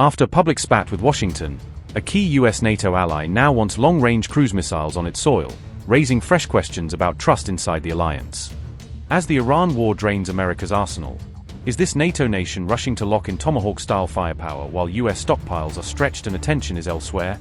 After public spat with Washington, a key US NATO ally now wants long-range cruise missiles on its soil, raising fresh questions about trust inside the alliance. As the Iran war drains America's arsenal, is this NATO nation rushing to lock in Tomahawk-style firepower while US stockpiles are stretched and attention is elsewhere?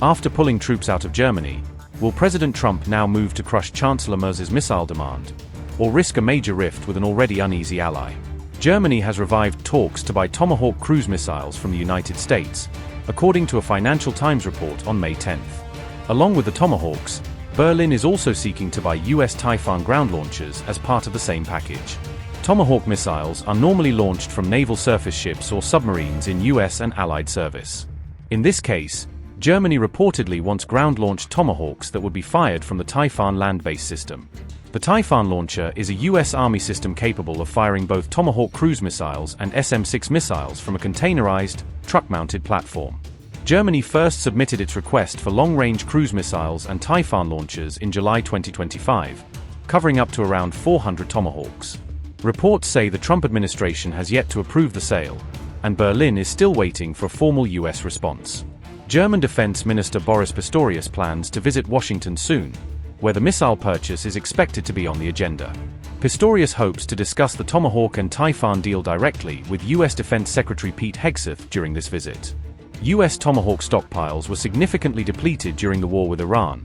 After pulling troops out of Germany, will President Trump now move to crush Chancellor Merz's missile demand, or risk a major rift with an already uneasy ally? Germany has revived talks to buy Tomahawk cruise missiles from the United States, according to a Financial Times report on May 10th. Along with the Tomahawks, Berlin is also seeking to buy US Typhon ground launchers as part of the same package. Tomahawk missiles are normally launched from naval surface ships or submarines in US and Allied service. In this case, Germany reportedly wants ground-launched Tomahawks that would be fired from the Typhon land-based system. The Typhon launcher is a US Army system capable of firing both Tomahawk cruise missiles and SM-6 missiles from a containerized, truck-mounted platform. Germany first submitted its request for long-range cruise missiles and Typhon launchers in July 2025, covering up to around 400 Tomahawks. Reports say the Trump administration has yet to approve the sale, and Berlin is still waiting for a formal US response. German Defence Minister Boris Pistorius plans to visit Washington soon, where the missile purchase is expected to be on the agenda. Pistorius hopes to discuss the Tomahawk and Typhon deal directly with US Defense Secretary Pete Hegseth during this visit. US Tomahawk stockpiles were significantly depleted during the war with Iran,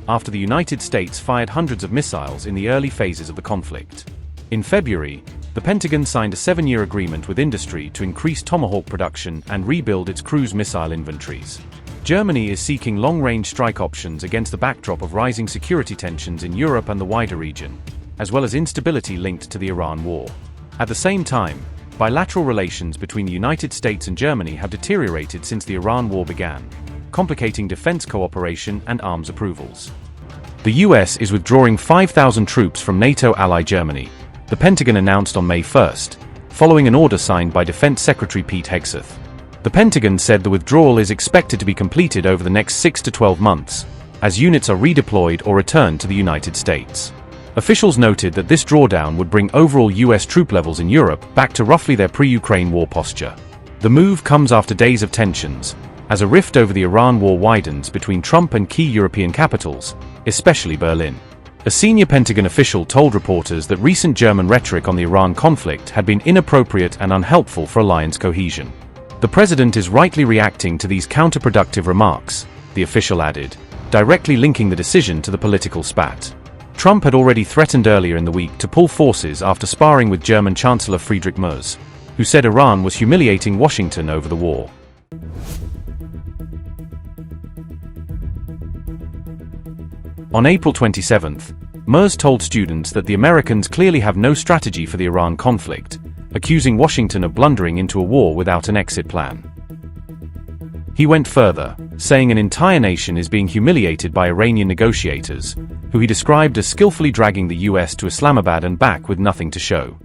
after the United States fired hundreds of missiles in the early phases of the conflict. In February, the Pentagon signed a 7-year agreement with industry to increase Tomahawk production and rebuild its cruise missile inventories. Germany is seeking long-range strike options against the backdrop of rising security tensions in Europe and the wider region, as well as instability linked to the Iran war. At the same time, bilateral relations between the United States and Germany have deteriorated since the Iran war began, complicating defense cooperation and arms approvals. The US is withdrawing 5,000 troops from NATO ally Germany, the Pentagon announced on May 1st, following an order signed by Defense Secretary Pete Hegseth. The Pentagon said the withdrawal is expected to be completed over the next 6 to 12 months, as units are redeployed or returned to the United States. Officials noted that this drawdown would bring overall US troop levels in Europe back to roughly their pre-Ukraine war posture. The move comes after days of tensions, as a rift over the Iran war widens between Trump and key European capitals, especially Berlin. A senior Pentagon official told reporters that recent German rhetoric on the Iran conflict had been inappropriate and unhelpful for alliance cohesion. The president is rightly reacting to these counterproductive remarks, the official added, directly linking the decision to the political spat. Trump had already threatened earlier in the week to pull forces after sparring with German Chancellor Friedrich Merz, who said Iran was humiliating Washington over the war. On April 27th, Merz told students that the Americans clearly have no strategy for the Iran conflict, accusing Washington of blundering into a war without an exit plan. He went further, saying an entire nation is being humiliated by Iranian negotiators, who he described as skillfully dragging the US to Islamabad and back with nothing to show.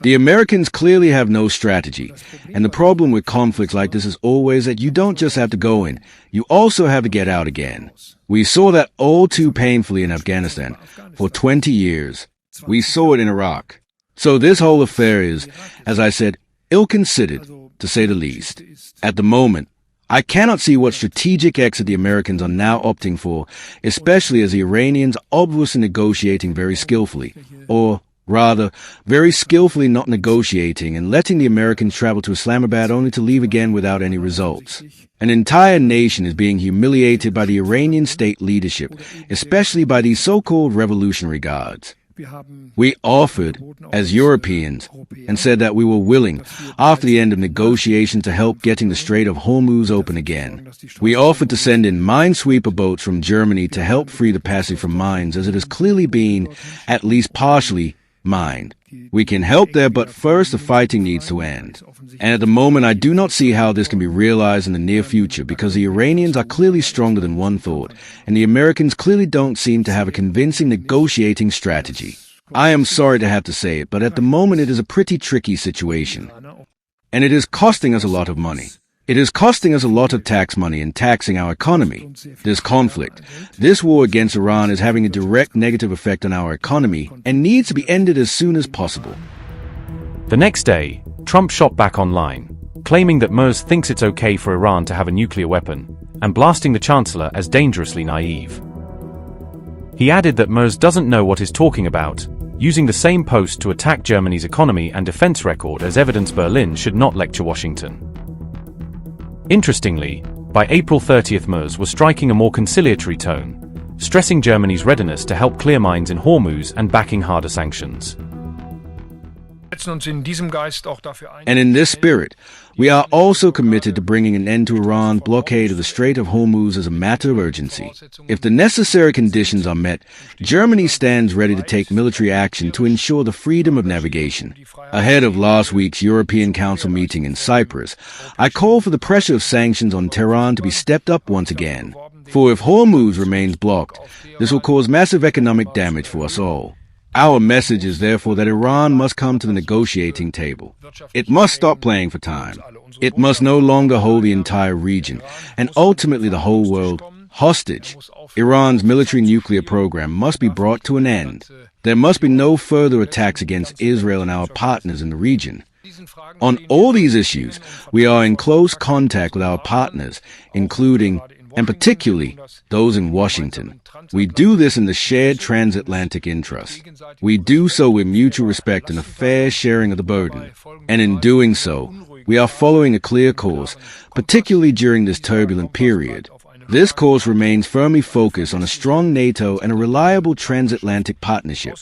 The Americans clearly have no strategy, and the problem with conflicts like this is always that you don't just have to go in, you also have to get out again. We saw that all too painfully in Afghanistan for 20 years. We saw it in Iraq. So this whole affair is, as I said, ill-considered, to say the least. At the moment, I cannot see what strategic exit the Americans are now opting for, especially as the Iranians are obviously negotiating very skillfully, or rather, very skillfully not negotiating and letting the Americans travel to Islamabad only to leave again without any results. An entire nation is being humiliated by the Iranian state leadership, especially by these so-called Revolutionary Guards. We offered, as Europeans, and said that we were willing, after the end of negotiations, to help getting the Strait of Hormuz open again. We offered to send in minesweeper boats from Germany to help free the passage from mines, as it has clearly been, at least partially, mined. We can help there, but first the fighting needs to end. And at the moment, I do not see how this can be realized in the near future, because the Iranians are clearly stronger than one thought, and the Americans clearly don't seem to have a convincing negotiating strategy. I am sorry to have to say it, but at the moment it is a pretty tricky situation. And it is costing us a lot of money. It is costing us a lot of tax money and taxing our economy. This conflict, this war against Iran is having a direct negative effect on our economy and needs to be ended as soon as possible. The next day, Trump shot back online, claiming that Merz thinks it's okay for Iran to have a nuclear weapon, and blasting the Chancellor as dangerously naive. He added that Merz doesn't know what he's talking about, using the same post to attack Germany's economy and defense record as evidence Berlin should not lecture Washington. Interestingly, by April 30th Merz was striking a more conciliatory tone, stressing Germany's readiness to help clear mines in Hormuz and backing harder sanctions. And in this spirit, we are also committed to bringing an end to Iran's blockade of the Strait of Hormuz as a matter of urgency. If the necessary conditions are met, Germany stands ready to take military action to ensure the freedom of navigation. Ahead of last week's European Council meeting in Cyprus, I call for the pressure of sanctions on Tehran to be stepped up once again. For if Hormuz remains blocked, this will cause massive economic damage for us all. Our message is therefore that Iran must come to the negotiating table. It must stop playing for time. It must no longer hold the entire region, and ultimately the whole world, hostage. Iran's military nuclear program must be brought to an end. There must be no further attacks against Israel and our partners in the region. On all these issues, we are in close contact with our partners, including, and particularly, those in Washington. We do this in the shared transatlantic interest. We do so with mutual respect and a fair sharing of the burden. And in doing so, we are following a clear course, particularly during this turbulent period. This course remains firmly focused on a strong NATO and a reliable transatlantic partnership.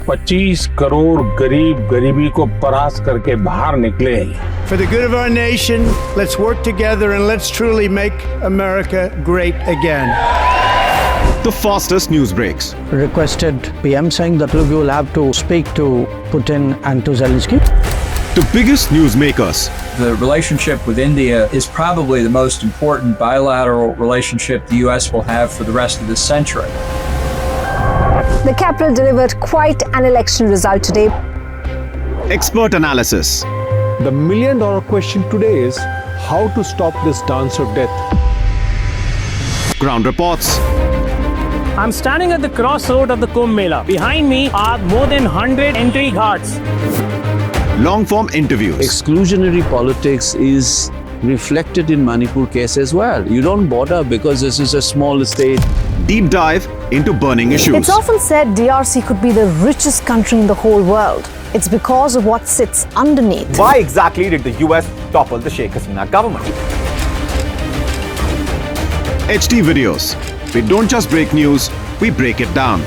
$25 crore गरीब गरीबी को परास्त करके बाहर निकले। For the good of our nation, let's work together and let's truly make America great again. The fastest news breaks. Requested PM saying that look, you will have to speak to Putin and to Zelensky. The biggest news makers. The relationship with India is probably the most important bilateral relationship the US will have for the rest of this century. The capital delivered quite an election result today. Expert analysis. The million-dollar question today is how to stop this dance of death. Ground reports. I'm standing at the crossroad of the Kumbh Mela. Behind me are more than 100 entry ghats. Long-form interviews. Exclusionary politics is reflected in Manipur case as well. You don't bother because this is a small state. Deep dive into burning issues. It's often said DRC could be the richest country in the whole world. It's because of what sits underneath. Why exactly did the US topple the Sheikh Hasina government? HD videos. We don't just break news, we break it down.